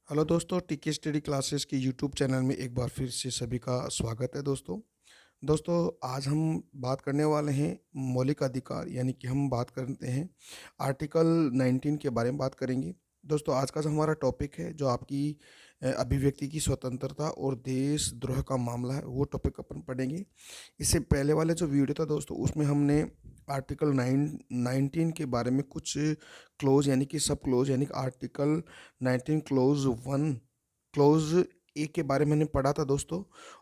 Hello दोस्तों, टीके study classes की यूट्यूब चैनल में एक बार फिर से सभी का स्वागत है दोस्तों। दोस्तों, आज हम बात करने वाले हैं मौलिक अधिकार, यानी कि हम बात करते हैं आर्टिकल 19 के बारे में बात करेंगे। दोस्तों, आज का जो हमारा टॉपिक है, जो आपकी अभिव्यक्ति की स्वतंत्रता और देशद्रोह का मामला है, वो टॉपिक अपन पढ़ेंगे। इससे पहले वाले जो वीडियो था दोस्तों, उसमें हमने आर्टिकल 19 के बारे में कुछ क्लोज यानी कि सब क्लोज यानी कि आर्टिकल 19 क्लोज 1 क्लोज ए के बारे में मैंने पढ़ा था दोस्तों।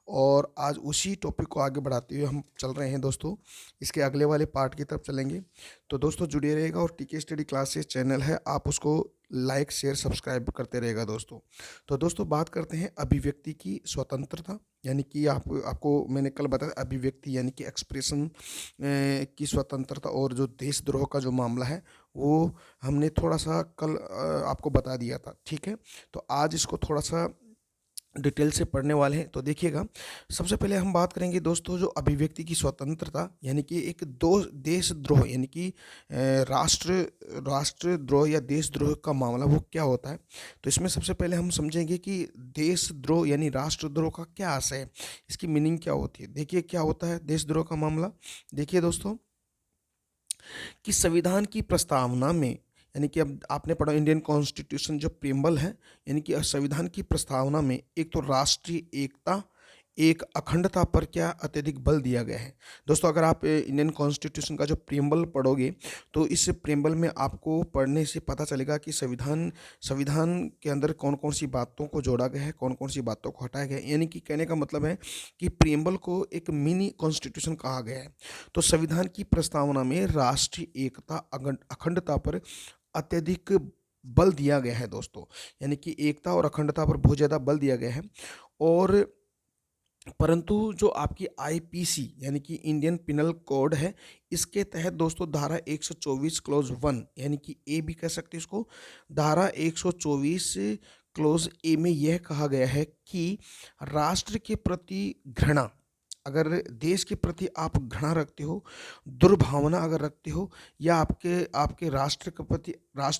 और आज उसी टॉपिक को आगे बढ़ाते हुए हम चल रहे हैं दोस्तों, इसके अगले वाले पार्ट की तरफ चलेंगे। तो दोस्तों जुड़े रहेगा, और टीके स्टडी क्लासेस चैनल है, आप उसको लाइक शेयर सब्सक्राइब करते रहेगा दोस्तों। तो दोस्तों बात करते हैं अभिव्यक्ति की स्वतंत्रता, यानी कि आपको मैंने कल बताया अभिव्यक्ति यानी कि एक्सप्रेशन की स्वतंत्रता, और जो देशद्रोह का जो मामला है वो हमने थोड़ा सा कल आपको बता दिया था, ठीक है। तो आज इसको थोड़ा सा डिटेल से पढ़ने वाले हैं। तो देखिएगा, सबसे पहले हम बात करेंगे दोस्तों जो अभिव्यक्ति की स्वतंत्रता, यानी कि एक दो देशद्रोह यानी कि राष्ट्र राष्ट्रद्रोह या देशद्रोह का मामला वो क्या होता है। तो इसमें सबसे पहले हम समझेंगे कि देशद्रोह यानी राष्ट्रद्रोह का क्या आशय है, इसकी मीनिंग क्या होती है। देखिए क्या होता है देशद्रोह का मामला। देखिए दोस्तों, कि संविधान की प्रस्तावना में, यानी कि अब आपने पढ़ा इंडियन कॉन्स्टिट्यूशन जो प्रीएम्बल है, यानी कि संविधान की प्रस्तावना में एक तो राष्ट्रीय एकता, एक अखंडता पर क्या अत्यधिक बल दिया गया है। दोस्तों, अगर आप इंडियन कॉन्स्टिट्यूशन का जो प्रीएम्बल पढ़ोगे, तो इस प्रीएम्बल में आपको पढ़ने से पता चलेगा कि संविधान संविधान के अंदर कौन कौन सी बातों को जोड़ा गया है, कौन कौन सी बातों को हटाया गया है। यानी कि कहने का मतलब है कि प्रीएम्बल को एक मिनी कॉन्स्टिट्यूशन कहा गया है। तो संविधान की प्रस्तावना में राष्ट्रीय एकता, अखंडता पर अत्यधिक बल दिया गया है दोस्तों, यानी कि एकता और अखंडता पर बहुत ज़्यादा बल दिया गया है। और परंतु जो आपकी आईपीसी यानी कि इंडियन पिनल कोड है, इसके तहत दोस्तों धारा 124 क्लोज 1 यानी कि ए भी कह सकते हैं इसको, धारा 124 क्लोज ए में यह कहा गया है कि राष्ट्र के प्रति घृणा, अगर देश के प्रति आप घृणा रखते हो, दुर्भावना अगर रखते हो, या आपके आपके राष्ट्र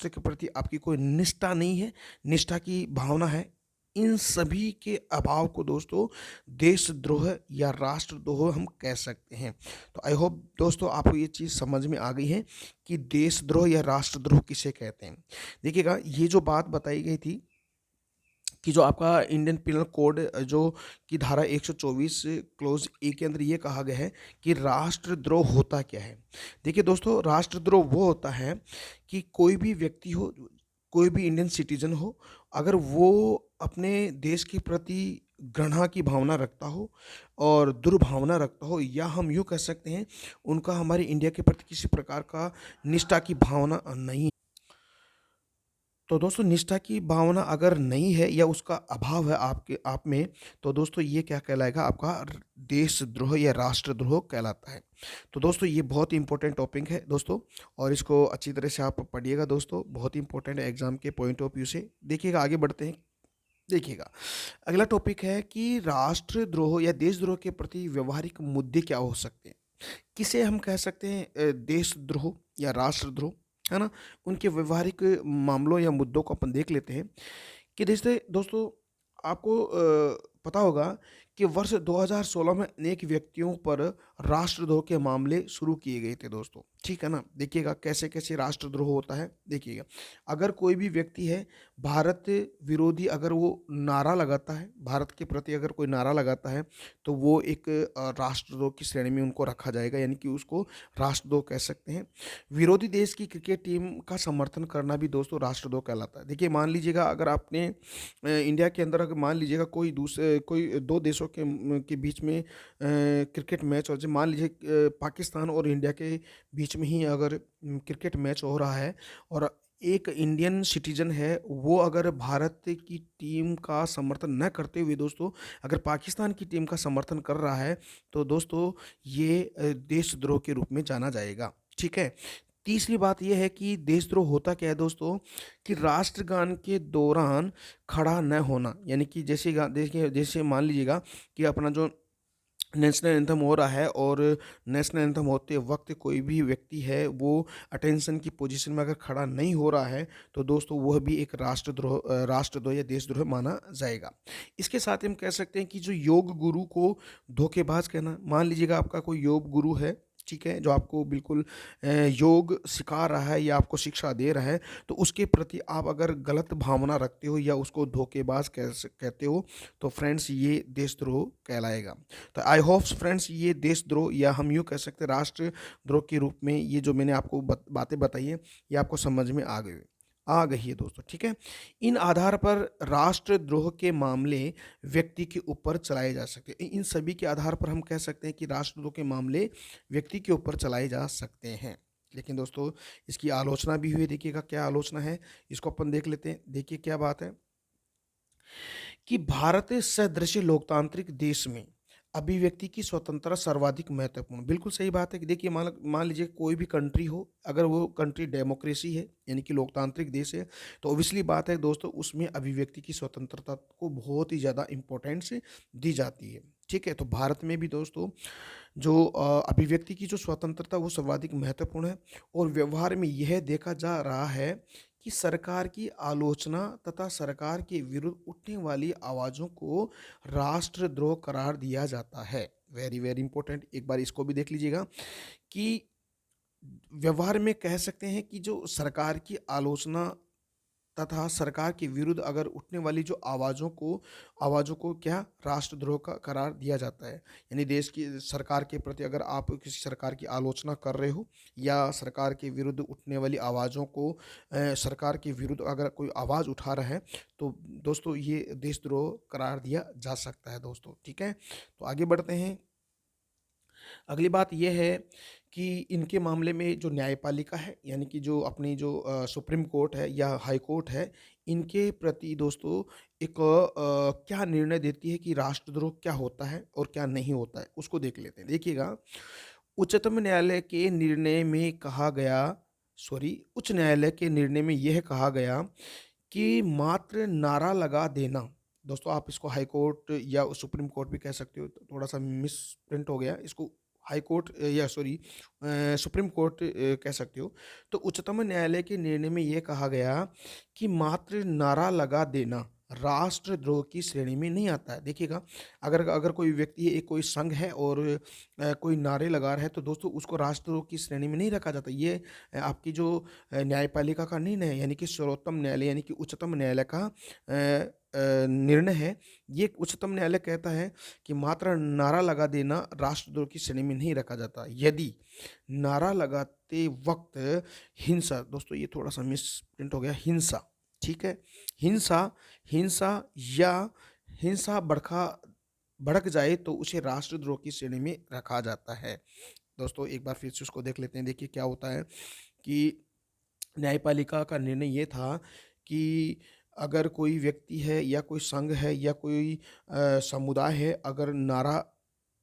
के प्रति आपकी कोई निष्ठा नहीं है, निष्ठा की भावना है, इन सभी के अभाव को दोस्तों देशद्रोह या राष्ट्रद्रोह हम कह सकते हैं। तो आई होप दोस्तों आपको ये चीज़ समझ में आ गई है कि देशद्रोह या राष्ट्रद्रोह किसे कहते हैं। देखिएगा, ये जो बात बताई गई थी कि जो आपका इंडियन पिनल कोड जो कि धारा 124 क्लोज ए के अंदर ये कहा गया है कि राष्ट्रद्रोह होता क्या है। देखिए दोस्तों, राष्ट्रद्रोह वो होता है कि कोई भी व्यक्ति हो, कोई भी इंडियन सिटीजन हो, अगर वो अपने देश के प्रति घृणा की भावना रखता हो और दुर्भावना रखता हो, या हम यूँ कह सकते हैं उनका हमारे इंडिया के प्रति किसी प्रकार का निष्ठा की भावना नहीं। तो दोस्तों, निष्ठा की भावना अगर नहीं है या उसका अभाव है आपके आप में, तो दोस्तों ये क्या कहलाएगा, आपका देशद्रोह या राष्ट्रद्रोह कहलाता है। तो दोस्तों ये बहुत ही इंपॉर्टेंट टॉपिक है दोस्तों, और इसको अच्छी तरह से आप पढ़िएगा दोस्तों, बहुत ही इंपॉर्टेंट है एग्जाम के पॉइंट ऑफ व्यू से। देखिएगा, आगे बढ़ते हैं। देखिएगा, अगला टॉपिक है कि राष्ट्रद्रोह या देशद्रोह के प्रति व्यवहारिक मुद्दे क्या हो सकते हैं, किसे हम कह सकते हैं देशद्रोह या राष्ट्रद्रोह, है ना। उनके व्यवहारिक मामलों या मुद्दों को अपन देख लेते हैं। कि जैसे दोस्तों, आपको पता होगा कि वर्ष 2016 में अनेक व्यक्तियों पर राष्ट्रद्रोह के मामले शुरू किए गए थे दोस्तों, ठीक है ना। देखिएगा कैसे कैसे राष्ट्रद्रोह होता है। देखिएगा, अगर कोई भी व्यक्ति है भारत विरोधी, अगर वो नारा लगाता है, भारत के प्रति अगर कोई नारा लगाता है, तो वो एक राष्ट्रद्रोह की श्रेणी में उनको रखा जाएगा, यानी कि उसको राष्ट्रद्रोह कह सकते हैं। विरोधी देश की क्रिकेट टीम का समर्थन करना भी दोस्तों राष्ट्रद्रोह कहलाता है। देखिए, मान लीजिएगा अगर आपने इंडिया के अंदर अगर मान लीजिएगा कोई दो देशों के बीच में क्रिकेट मैच हो जाए, मान लीजिए पाकिस्तान और इंडिया के बीच में ही अगर क्रिकेट मैच हो रहा है, और एक इंडियन सिटीजन है वो अगर भारत की टीम का समर्थन न करते हुए दोस्तों अगर पाकिस्तान की टीम का समर्थन कर रहा है, तो दोस्तों ये देशद्रोह के रूप में जाना जाएगा, ठीक है। तीसरी बात यह है कि देशद्रोह होता क्या है दोस्तों, कि राष्ट्रगान के दौरान खड़ा न होना, यानी कि जैसे देखिए, जैसे मान लीजिएगा कि अपना जो नेशनल एंथम हो रहा है और नेशनल एंथम होते वक्त कोई भी व्यक्ति है वो अटेंशन की पोजीशन में अगर खड़ा नहीं हो रहा है तो दोस्तों वह भी एक राष्ट्रद्रोह या देशद्रोह माना जाएगा। इसके साथ ही हम कह सकते हैं कि जो योग गुरु को धोखेबाज कहना, मान लीजिएगा आपका कोई योग गुरु है, ठीक है, जो आपको बिल्कुल योग सिखा रहा है या आपको शिक्षा दे रहा है, तो उसके प्रति आप अगर गलत भावना रखते हो या उसको धोखेबाज कहते हो, तो फ्रेंड्स ये देशद्रोह कहलाएगा। तो आई होप्स फ्रेंड्स ये देशद्रोह या हम यूँ कह सकते हैं राष्ट्रद्रोह के रूप में ये जो मैंने आपको बातें बताई हैं ये आपको समझ में आ गई है दोस्तों, ठीक है। इन आधार पर राष्ट्रद्रोह के मामले व्यक्ति के ऊपर चलाए जा सकते हैं। इन सभी के आधार पर हम कह सकते हैं कि राष्ट्रद्रोह के मामले व्यक्ति के ऊपर चलाए जा सकते हैं। लेकिन दोस्तों इसकी आलोचना भी हुई, देखिएगा क्या आलोचना है, इसको अपन देख लेते हैं। देखिए क्या बात है कि भारत सदृश लोकतांत्रिक देश में अभिव्यक्ति की स्वतंत्रता सर्वाधिक महत्वपूर्ण, बिल्कुल सही बात है कि देखिए मान मान लीजिए कोई भी कंट्री हो, अगर वो कंट्री डेमोक्रेसी है यानी कि लोकतांत्रिक देश है, तो ऑब्वियसली बात है दोस्तों उसमें अभिव्यक्ति की स्वतंत्रता को बहुत ही ज़्यादा इम्पोर्टेंस दी जाती है, ठीक है। तो भारत में भी दोस्तों जो अभिव्यक्ति की जो स्वतंत्रता वो सर्वाधिक महत्वपूर्ण है और व्यवहार में यह देखा जा रहा है कि सरकार की आलोचना तथा सरकार के विरुद्ध उठने वाली आवाज़ों को राष्ट्रद्रोह करार दिया जाता है। वेरी वेरी इंपॉर्टेंट, एक बार इसको भी देख लीजिएगा कि व्यवहार में कह सकते हैं कि जो सरकार की आलोचना तथा सरकार के विरुद्ध अगर उठने वाली जो आवाज़ों को क्या राष्ट्रद्रोह का करार दिया जाता है। यानी देश की सरकार के प्रति अगर आप किसी सरकार की आलोचना कर रहे हो या सरकार के विरुद्ध उठने वाली आवाज़ों को सरकार के विरुद्ध अगर कोई आवाज़ उठा रहा है तो दोस्तों ये देशद्रोह करार दिया जा सकता है दोस्तों, ठीक है। तो आगे बढ़ते हैं। अगली बात यह है कि इनके मामले में जो न्यायपालिका है यानी कि जो अपनी जो सुप्रीम कोर्ट है या हाई कोर्ट है, इनके प्रति दोस्तों एक क्या निर्णय देती है कि राष्ट्रद्रोह क्या होता है और क्या नहीं होता है, उसको देख लेते हैं। देखिएगा उच्चतम न्यायालय के निर्णय में कहा गया उच्च न्यायालय के निर्णय में यह कहा गया कि मात्र नारा लगा देना, दोस्तों आप इसको हाई कोर्ट या सुप्रीम कोर्ट भी कह सकते हो, तो थोड़ा सा मिस प्रिंट हो गया, इसको हाई कोर्ट या सुप्रीम कोर्ट कह सकते हो। तो उच्चतम न्यायालय के निर्णय में ये कहा गया कि मात्र नारा लगा देना राष्ट्रद्रोह की श्रेणी में नहीं आता है। देखिएगा अगर अगर कोई व्यक्ति एक कोई संघ है और कोई नारे लगा रहा है तो दोस्तों उसको राष्ट्रद्रोह की श्रेणी में नहीं रखा जाता। ये आपकी जो न्यायपालिका का निर्णय है यानी कि सर्वोत्तम न्यायालय यानी कि उच्चतम न्यायालय का निर्णय है। ये उच्चतम न्यायालय कहता है कि मात्र नारा लगा देना राष्ट्रद्रोह की श्रेणी में नहीं रखा जाता यदि नारा लगाते वक्त हिंसा, दोस्तों ये थोड़ा सा मिस प्रिंट हो गया, हिंसा, ठीक है, हिंसा हिंसा या हिंसा भड़क जाए तो उसे राष्ट्रद्रोह की श्रेणी में रखा जाता है। दोस्तों एक बार फिर से उसको देख लेते हैं। देखिए क्या होता है कि न्यायपालिका का निर्णय ये था कि अगर कोई व्यक्ति है या कोई संघ है या कोई समुदाय है अगर नारा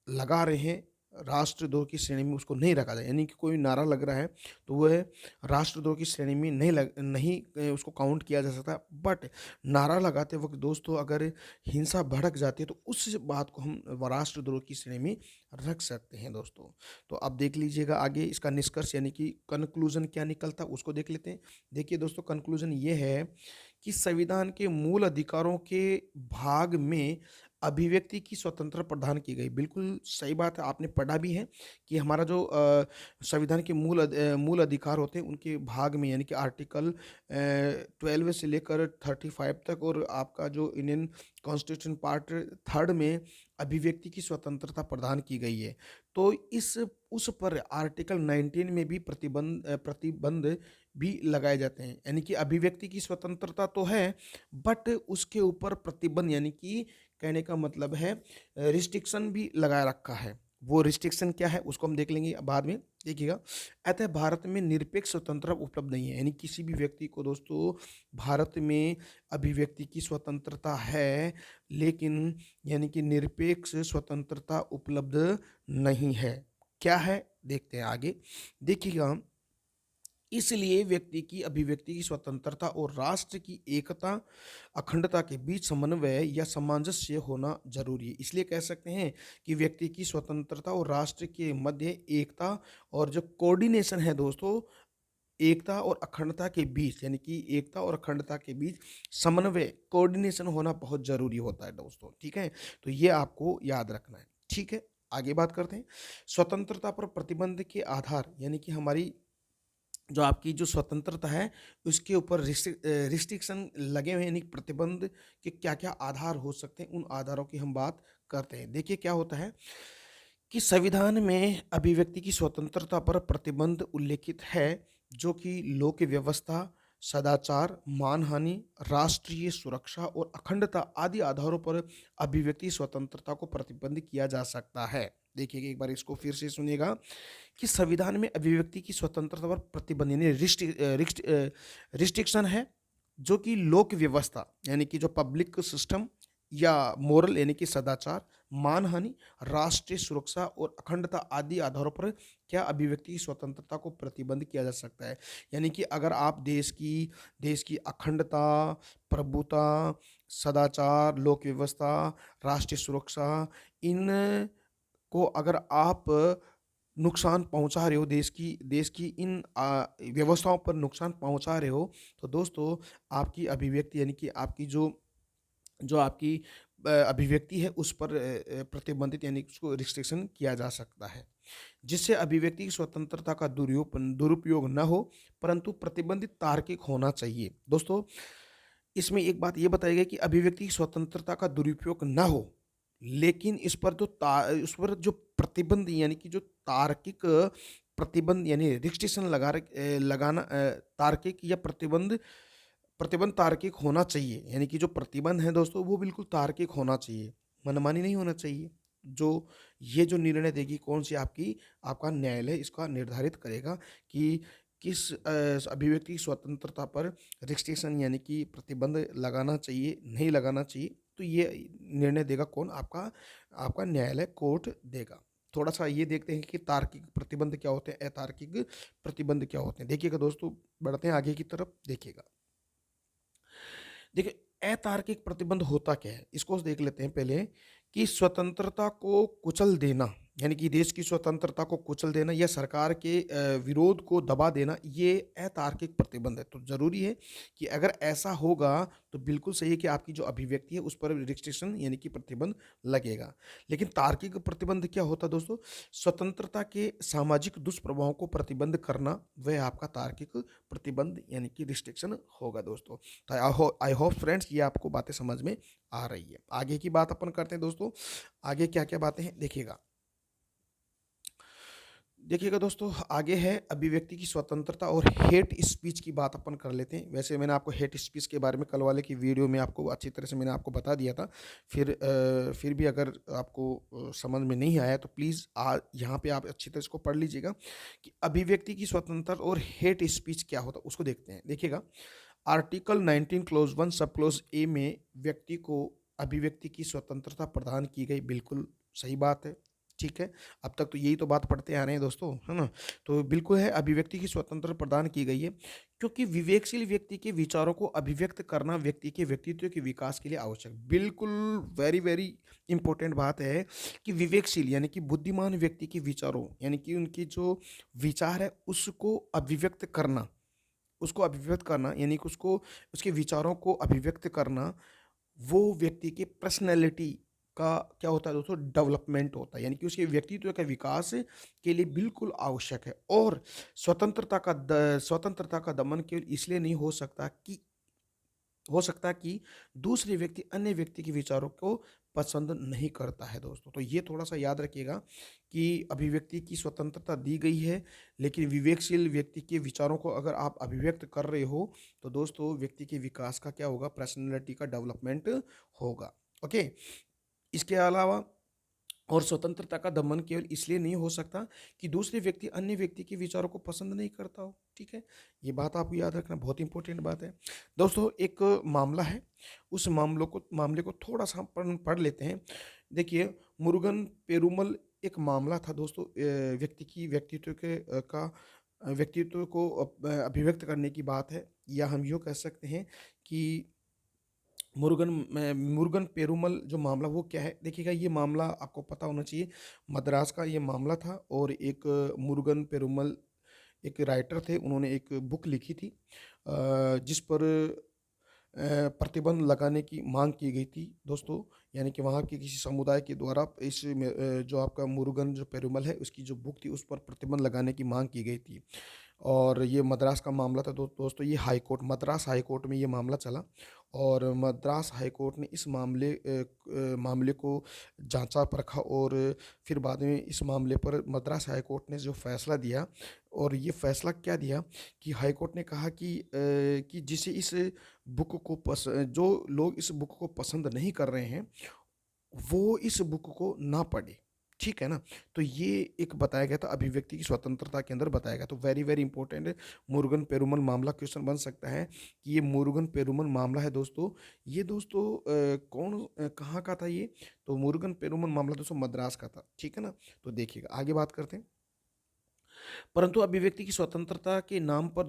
लगा रहे हैं राष्ट्रद्रोह की श्रेणी में उसको नहीं रखा जाए, यानी कि कोई नारा लग रहा है तो वह राष्ट्रद्रोह की श्रेणी में नहीं उसको काउंट किया जा सकता। बट नारा लगाते वक्त दोस्तों अगर हिंसा भड़क जाती है तो उस बात को हम राष्ट्रद्रोह की श्रेणी में रख सकते हैं दोस्तों। तो अब देख लीजिएगा आगे इसका निष्कर्ष यानी कि कंक्लूजन क्या निकलता है उसको देख लेते हैं। देखिए दोस्तों कंक्लूजन ये है कि संविधान के मूल अधिकारों के भाग में अभिव्यक्ति की स्वतंत्रता प्रदान की गई। बिल्कुल सही बात है, आपने पढ़ा भी है कि हमारा जो संविधान के मूल अधिकार होते हैं उनके भाग में यानी कि आर्टिकल 12 से लेकर 35 तक और आपका जो इंडियन कॉन्स्टिट्यूशन पार्ट 3 में अभिव्यक्ति की स्वतंत्रता प्रदान की गई है। तो उस पर आर्टिकल 19 में भी प्रतिबंध भी लगाए जाते हैं, यानी कि अभिव्यक्ति की स्वतंत्रता तो है बट उसके ऊपर प्रतिबंध यानी कि कहने का मतलब है रिस्ट्रिक्शन भी लगा रखा है। वो रिस्ट्रिक्शन क्या है उसको हम देख लेंगे बाद में। देखिएगा अतः भारत में निरपेक्ष स्वतंत्रता उपलब्ध नहीं है, यानी किसी भी व्यक्ति को दोस्तों भारत में अभिव्यक्ति की स्वतंत्रता है लेकिन यानी कि निरपेक्ष स्वतंत्रता उपलब्ध नहीं है। क्या है देखते हैं आगे। देखिएगा इसलिए व्यक्ति की अभिव्यक्ति की स्वतंत्रता और राष्ट्र की एकता, अखंडता के बीच समन्वय या सामंजस्य होना ज़रूरी है। इसलिए कह सकते हैं कि व्यक्ति की स्वतंत्रता और राष्ट्र के मध्य एकता और जो कोऑर्डिनेशन है दोस्तों, एकता और अखंडता के बीच यानी कि एकता और अखंडता के बीच समन्वय, कोऑर्डिनेशन होना बहुत ज़रूरी होता है दोस्तों, ठीक है? तो ये आपको याद रखना है, ठीक है? आगे बात करते हैं। स्वतंत्रता पर प्रतिबंध के आधार यानी कि हमारी जो आपकी जो स्वतंत्रता है, उसके ऊपर रिस्ट्रिक्शन लगे हुए हैं, यानी प्रतिबंध के क्या-क्या आधार हो सकते हैं, उन आधारों की हम बात करते हैं। देखिए क्या होता है कि संविधान में अभिव्यक्ति की स्वतंत्रता पर प्रतिबंध उल्लेखित है, जो कि लोक व्यवस्था, सदाचार, मानहानि, राष्ट्रीय सुरक्षा और अखंडता आदि आधारों पर अभिव्यक्ति स्वतंत्रता को प्रतिबंध किया जा सकता है। देखिए एक बार इसको फिर से सुनिएगा कि संविधान में अभिव्यक्ति की स्वतंत्रता पर प्रतिबंध यानी रिस्ट्रिक्शन है, जो कि लोक व्यवस्था यानी कि जो पब्लिक सिस्टम या मोरल यानी कि सदाचार, मानहानि, राष्ट्रीय सुरक्षा और अखंडता आदि आधारों पर क्या अभिव्यक्ति की स्वतंत्रता को प्रतिबंध किया जा सकता है। यानी कि अगर आप देश की अखंडता, प्रभुता, सदाचार, लोक व्यवस्था, राष्ट्रीय सुरक्षा, इन को अगर आप नुकसान पहुंचा रहे हो, देश की इन व्यवस्थाओं पर नुकसान पहुंचा रहे हो, तो दोस्तों आपकी अभिव्यक्ति यानी कि आपकी जो जो आपकी अभिव्यक्ति है उस पर प्रतिबंधित यानी कि उसको रिस्ट्रिक्शन किया जा सकता है, जिससे अभिव्यक्ति की स्वतंत्रता का दुरुपयोग न हो, परंतु प्रतिबंधित तार्किक होना चाहिए। दोस्तों इसमें एक बात ये बताई गई कि अभिव्यक्ति की स्वतंत्रता का दुरुपयोग ना हो, लेकिन उस पर जो प्रतिबंध यानी कि जो तार्किक प्रतिबंध यानी रिस्ट्रिक्शन लगाना तार्किक या प्रतिबंध प्रतिबंध तार्किक होना चाहिए। यानी कि जो प्रतिबंध है दोस्तों वो बिल्कुल तार्किक होना चाहिए, मनमानी नहीं होना चाहिए। जो निर्णय देगी कौन सी आपका न्यायालय इसका निर्धारित करेगा कि किस अभिव्यक्ति की स्वतंत्रता पर रिस्ट्रिक्शन यानी कि प्रतिबंध लगाना चाहिए, नहीं लगाना चाहिए। तो ये निर्णय देगा कौन? आपका आपका न्यायालय, कोर्ट देगा। थोड़ा-सा ये देखते हैं कि तार्किक प्रतिबंध क्या होते हैं, अतार्किक प्रतिबंध क्या होते हैं। देखिएगा दोस्तों, बढ़ते हैं आगे की तरफ, देखिएगा। देखिए अतार्किक प्रतिबंध होता क्या है, इसको देख लेते हैं पहले कि स्वतंत्रता को कुचल देना यानी कि देश की स्वतंत्रता को कुचल देना या सरकार के विरोध को दबा देना, ये अतार्किक प्रतिबंध है। तो ज़रूरी है कि अगर ऐसा होगा तो बिल्कुल सही है कि आपकी जो अभिव्यक्ति है उस पर रिस्ट्रिक्शन यानी कि प्रतिबंध लगेगा। लेकिन तार्किक प्रतिबंध क्या होता है दोस्तों? स्वतंत्रता के सामाजिक दुष्प्रभावों को प्रतिबंध करना, वह आपका तार्किक प्रतिबंध यानी कि रिस्ट्रिक्शन होगा दोस्तों। तो आई होप फ्रेंड्स ये आपको बातें समझ में आ रही है। आगे की बात अपन करते हैं दोस्तों, आगे क्या-क्या बातें हैं देखिएगा। देखिएगा दोस्तों, आगे है अभिव्यक्ति की स्वतंत्रता और हेट स्पीच की बात अपन कर लेते हैं। वैसे मैंने आपको हेट स्पीच के बारे में कल वाले की वीडियो में आपको अच्छी तरह से मैंने आपको बता दिया था। फिर भी अगर आपको समझ में नहीं आया तो प्लीज़ यहाँ पे आप अच्छी तरह इसको पढ़ लीजिएगा कि अभिव्यक्ति की स्वतंत्रता और हेट स्पीच क्या होता है, उसको देखते हैं। देखिएगा, आर्टिकल 19 क्लॉज़ 1 सब क्लॉज़ ए में व्यक्ति को अभिव्यक्ति की स्वतंत्रता प्रदान की गई, बिल्कुल सही बात है, ठीक है। अब तक तो यही तो बात पढ़ते आ रहे हैं दोस्तों, है ना? तो बिल्कुल है अभिव्यक्ति की स्वतंत्रता प्रदान की गई है, क्योंकि विवेकशील व्यक्ति के विचारों को अभिव्यक्त करना व्यक्ति के व्यक्तित्व के विकास के लिए आवश्यक, बिल्कुल वेरी, वेरी इम्पोर्टेंट बात है कि विवेकशील यानी कि बुद्धिमान व्यक्ति के विचारों यानी कि उनकी जो विचार है उसको अभिव्यक्त करना यानी कि उसको उसके विचारों को अभिव्यक्त करना, वो व्यक्ति के पर्सनैलिटी का क्या होता है दोस्तों? डेवलपमेंट होता है, यानी कि उसके व्यक्तित्व के विकास के लिए बिल्कुल आवश्यक है। और स्वतंत्रता का दमन केवल इसलिए नहीं हो सकता कि दूसरे व्यक्ति अन्य व्यक्ति के विचारों को पसंद नहीं करता है दोस्तों। तो ये थोड़ा-सा याद रखिएगा कि अभिव्यक्ति की स्वतंत्रता दी गई है, लेकिन विवेकशील व्यक्ति के विचारों को अगर आप अभिव्यक्त कर रहे हो, तो दोस्तों व्यक्ति के विकास का क्या होगा? पर्सनैलिटी का डेवलपमेंट होगा। ओके? इसके अलावा और स्वतंत्रता का दमन केवल इसलिए नहीं हो सकता कि दूसरे व्यक्ति अन्य व्यक्ति के विचारों को पसंद नहीं करता हो, ठीक है? ये बात आपको याद रखना बहुत इंपॉर्टेंट बात है। दोस्तों एक मामला है, उस मामले को थोड़ा-सा हम पढ़ लेते हैं। देखिए, मुरुगन पेरुमल एक मामला था दोस्तों, व्यक्ति की व्यक्तित्व का व्यक्तित्व को अभिव्यक्त करने की बात है, या हम यूँ कह सकते हैं कि मुरुगन पेरुमल जो मामला वो क्या है? देखिएगा, ये मामला आपको पता होना चाहिए, मद्रास का ये मामला था। और एक मुरुगन पेरुमल एक राइटर थे, उन्होंने एक बुक लिखी थी जिस पर प्रतिबंध लगाने की मांग की गई थी दोस्तों। यानी कि वहाँ के किसी समुदाय के द्वारा जो आपका मुरुगन जो पेरुमल है उसकी जो बुक थी उस पर प्रतिबंध लगाने की मांग की गई थी। और ये मद्रास का मामला था दोस्तों, ये high court, Madras high court में ये मामला चला। और मद्रास हाई कोर्ट ने इस मामले को जांचा परखा, और फिर बाद में इस मामले पर मद्रास हाई कोर्ट ने जो फैसला दिया, और ये फैसला क्या दिया कि हाई कोर्ट ने कहा कि जिसे इस बुक को जो लोग इस बुक को पसंद नहीं कर रहे हैं वो इस बुक को ना पढ़े। ठीक है ना? तो ये एक बताया गया था, अभिव्यक्ति की स्वतंत्रता के अंदर बताया गया। तो वेरी वेरी इंपॉर्टेंट है, मुरुगन पेरुमल मामला क्वेश्चन बन सकता है कि ये मुरुगन पेरुमल मामला है दोस्तों, ये दोस्तों कहाँ का था ये? तो मुरुगन पेरुमल मामला दोस्तों मद्रास का था। ठीक है ना? तो देखिएगा, आगे बात करते हैं। परंतु अभिव्यक्ति की स्वतंत्रता के नाम पर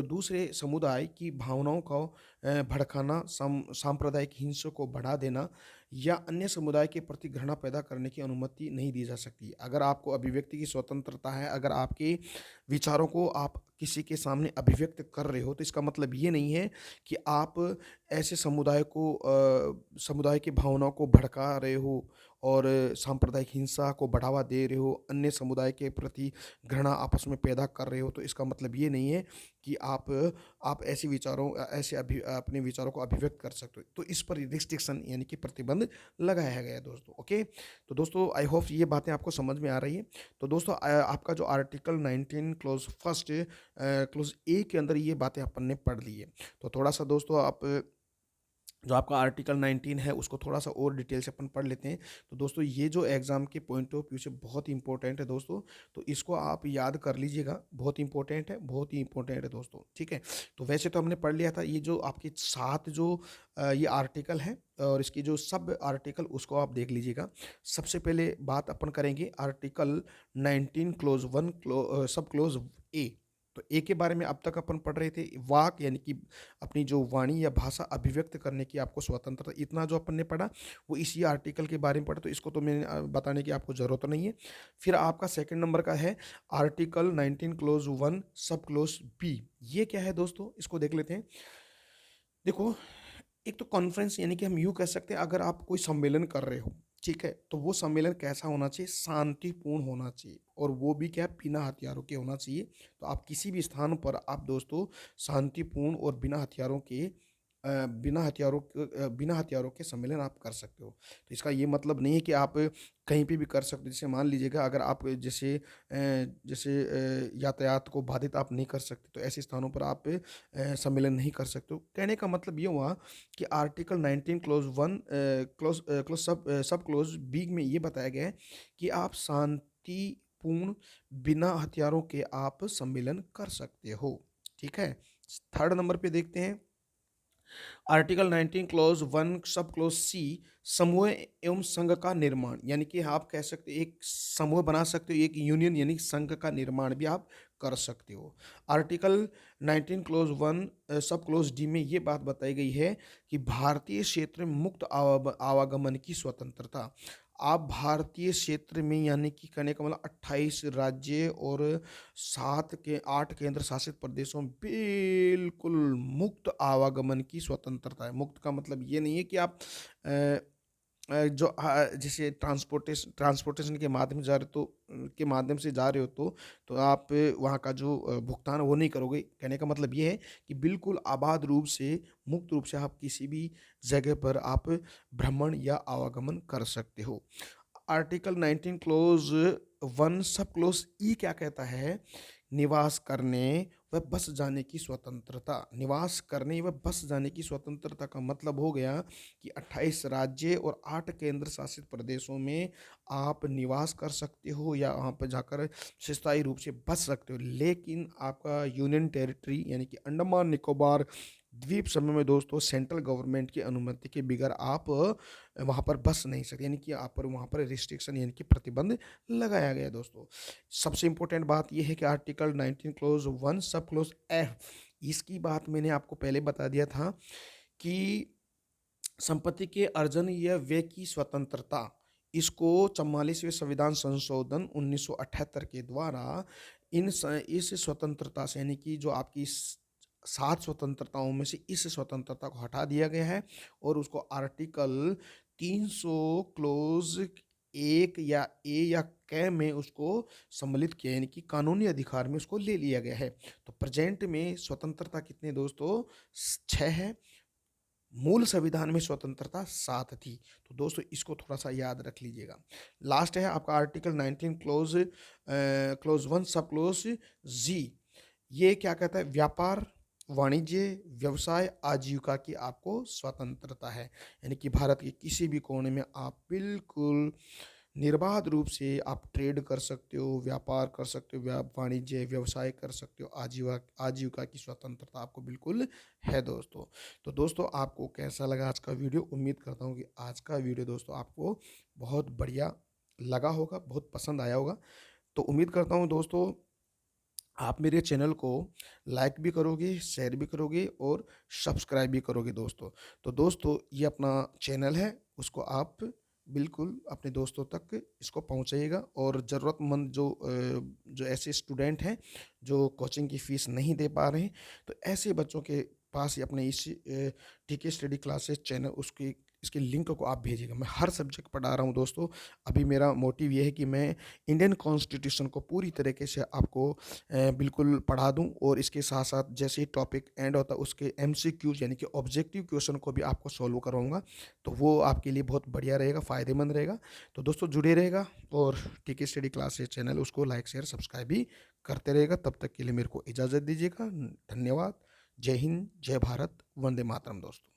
दूसरे समुदाय की भावनाओं को भड़काना, सांप्रदायिक हिंसा को बढ़ा देना या अन्य समुदाय के प्रति घृणा पैदा करने की अनुमति नहीं दी जा सकती। अगर आपको अभिव्यक्ति की स्वतंत्रता है, अगर आपके विचारों को आप किसी के सामने अभिव्यक्त कर रहे हो, तो इसका मतलब ये नहीं है कि आप ऐसे समुदाय की भावनाओं को भड़का रहे हो और सांप्रदायिक हिंसा को बढ़ावा दे रहे हो, अन्य समुदाय के प्रति घृणा आपस में पैदा कर रहे हो। तो इसका मतलब ये नहीं है कि आप अपने विचारों को अभिव्यक्त कर सकते हो। तो इस पर रिस्ट्रिक्शन यानी कि प्रतिबंध लगाया गया है दोस्तों। ओके, तो दोस्तों आई होप ये बातें आपको समझ में आ रही है। तो दोस्तों आपका जो आर्टिकल 19 क्लोज फर्स्ट क्लोज ए के अंदर ये बातें अपन ने पढ़ ली है। तो थोड़ा सा दोस्तों आप जो आपका आर्टिकल 19 है उसको थोड़ा सा और डिटेल से अपन पढ़ लेते हैं। तो दोस्तों ये जो एग्ज़ाम के पॉइंट ऑफ व्यू से बहुत ही इंपॉर्टेंट है दोस्तों, तो इसको आप याद कर लीजिएगा, बहुत इंपॉर्टेंट है, बहुत ही इंपॉर्टेंट है दोस्तों। ठीक है? तो वैसे तो हमने पढ़ लिया था, ये जो आपके 7 जो ये आर्टिकल है और इसकी जो सब आर्टिकल उसको आप देख लीजिएगा। सबसे पहले बात अपन करेंगे आर्टिकल 19 क्लोज 1 सब क्लोज ए। तो ए के बारे में अब तक अपन पढ़ रहे थे, वाक यानी कि अपनी जो वाणी या भाषा अभिव्यक्त करने की आपको स्वतंत्रता, इतना जो अपन ने पढ़ा वो इसी आर्टिकल के बारे में पढ़ा, तो इसको तो मैंने बताने की आपको ज़रूरत नहीं है। फिर आपका सेकंड नंबर का है आर्टिकल 19 क्लोज 1 सब क्लोज बी। ये क्या है दोस्तों, इसको देख लेते हैं। देखो, एक तो कॉन्फ्रेंस यानी कि हम यूँ कह सकते हैं, अगर आप कोई सम्मेलन कर रहे हो, ठीक है, तो वो सम्मेलन कैसा होना चाहिए? शांतिपूर्ण होना चाहिए, और वो भी क्या है? बिना हथियारों के होना चाहिए। तो आप किसी भी स्थान पर आप दोस्तों शांतिपूर्ण और बिना हथियारों के सम्मेलन आप कर सकते हो। तो इसका ये मतलब नहीं है कि आप कहीं पे भी कर सकते हो। जैसे मान लीजिएगा, अगर आप यातायात को बाधित आप नहीं कर सकते, तो ऐसे स्थानों पर आप सम्मेलन नहीं कर सकते हो। कहने का मतलब ये हुआ कि आर्टिकल 19 क्लोज 1 सब क्लोज बी में ये बताया गया है कि आप शांतिपूर्ण बिना हथियारों के आप सम्मेलन कर सकते हो। ठीक है? थर्ड नंबर पे देखते हैं article 19 clause 1 sub clause C, समूह एवं संघ का निर्माण, यानी कि आप कह सकते हो एक समूह बना सकते हो, एक यूनियन यानी संघ का निर्माण भी आप कर सकते हो। Article 19 clause 1 sub clause D में ये बात बताई गई है कि भारतीय क्षेत्र में मुक्त आवागमन की स्वतंत्रता। आप भारतीय क्षेत्र में यानी कि कहने का मतलब 28 राज्य और 8 केंद्र शासित प्रदेशों में बिल्कुल मुक्त आवागमन की स्वतंत्रता है। मुक्त का मतलब ये नहीं है कि आप जैसे ट्रांसपोर्टेशन के माध्यम से जा रहे हो, तो आप वहाँ का जो भुगतान वो नहीं करोगे। कहने का मतलब ये है कि बिल्कुल आबाद रूप से, मुक्त रूप से आप किसी भी जगह पर आप भ्रमण या आवागमन कर सकते हो। आर्टिकल 19 क्लोज 1 सब क्लोज ई क्या कहता है? निवास करने व बस जाने की स्वतंत्रता। निवास करने व बस जाने की स्वतंत्रता का मतलब हो गया कि 28 राज्य और 8 केंद्र शासित प्रदेशों में आप निवास कर सकते हो या वहाँ पर जाकर स्थायी रूप से बस सकते हो। लेकिन आपका यूनियन टेरिटरी यानी कि अंडमान निकोबार द्वीप समूह में दोस्तों सेंट्रल गवर्नमेंट की अनुमति के बगैर आप वहाँ पर बस नहीं सकते, यानी कि आप पर वहाँ पर रिस्ट्रिक्शन यानी कि प्रतिबंध लगाया गया है दोस्तों। सबसे इम्पोर्टेंट बात ये है कि आर्टिकल 19 क्लोज 1 सब क्लोज एफ, इसकी बात मैंने आपको पहले बता दिया था कि संपत्ति के अर्जन या व्यय की स्वतंत्रता, इसको 44वें संविधान संशोधन 1978 के द्वारा इस स्वतंत्रता से, यानी कि जो आपकी 7 स्वतंत्रताओं में से इस स्वतंत्रता को हटा दिया गया है और उसको आर्टिकल 300 क्लोज 1 या ए या क में उसको सम्मिलित किया, यानी कि कानूनी अधिकार में उसको ले लिया गया है। तो प्रेजेंट में स्वतंत्रता कितने दोस्तों? 6 है। मूल संविधान में स्वतंत्रता 7 थी। तो दोस्तों इसको थोड़ा-सा याद रख लीजिएगा। लास्ट है आपका आर्टिकल 19 क्लोज़ 1 सब क्लोज़ जी। ये क्या कहता है? व्यापार, वाणिज्य, व्यवसाय, आजीविका की आपको स्वतंत्रता है। यानी कि भारत के किसी भी कोने में आप बिल्कुल निर्बाध रूप से आप ट्रेड कर सकते हो, व्यापार कर सकते हो, वाणिज्य, व्यवसाय कर सकते हो, आजीविका की स्वतंत्रता आपको बिल्कुल है दोस्तों। तो दोस्तों आपको कैसा लगा आज का वीडियो? उम्मीद करता हूँ कि आज का वीडियो दोस्तों आपको बहुत बढ़िया लगा होगा, बहुत पसंद आया होगा। तो उम्मीद करता हूँ दोस्तों आप मेरे चैनल को लाइक भी करोगे, शेयर भी करोगे और सब्सक्राइब भी करोगे दोस्तों। तो दोस्तों ये अपना चैनल है, उसको आप बिल्कुल अपने दोस्तों तक इसको पहुँचाइएगा और ज़रूरतमंद जो ऐसे स्टूडेंट हैं, जो कोचिंग की फ़ीस नहीं दे पा रहे हैं, तो ऐसे बच्चों के पास ही अपने इस टीके स्टडी क्लासेस चैनल उसकी इसके लिंक को आप भेजिएगा। मैं हर सब्जेक्ट पढ़ा रहा हूँ दोस्तों। अभी मेरा मोटिव ये है कि मैं इंडियन कॉन्स्टिट्यूशन को पूरी तरीके से आपको बिल्कुल पढ़ा दूँ और इसके साथ-साथ जैसे ही टॉपिक एंड होता है उसके एमसीक्यूज़ यानी कि ऑब्जेक्टिव क्वेश्चन को भी आपको सॉल्व करवाऊँगा। तो वो आपके लिए बहुत बढ़िया रहेगा, फ़ायदेमंद रहेगा। तो दोस्तों जुड़े रहेगा और टीके स्टडी क्लासेस चैनल उसको लाइक, शेयर, सब्सक्राइब भी करते रहेगा। तब तक के लिए मेरे को इजाज़त दीजिएगा। धन्यवाद। जय हिंद, जय भारत, वंदे मातरम दोस्तों।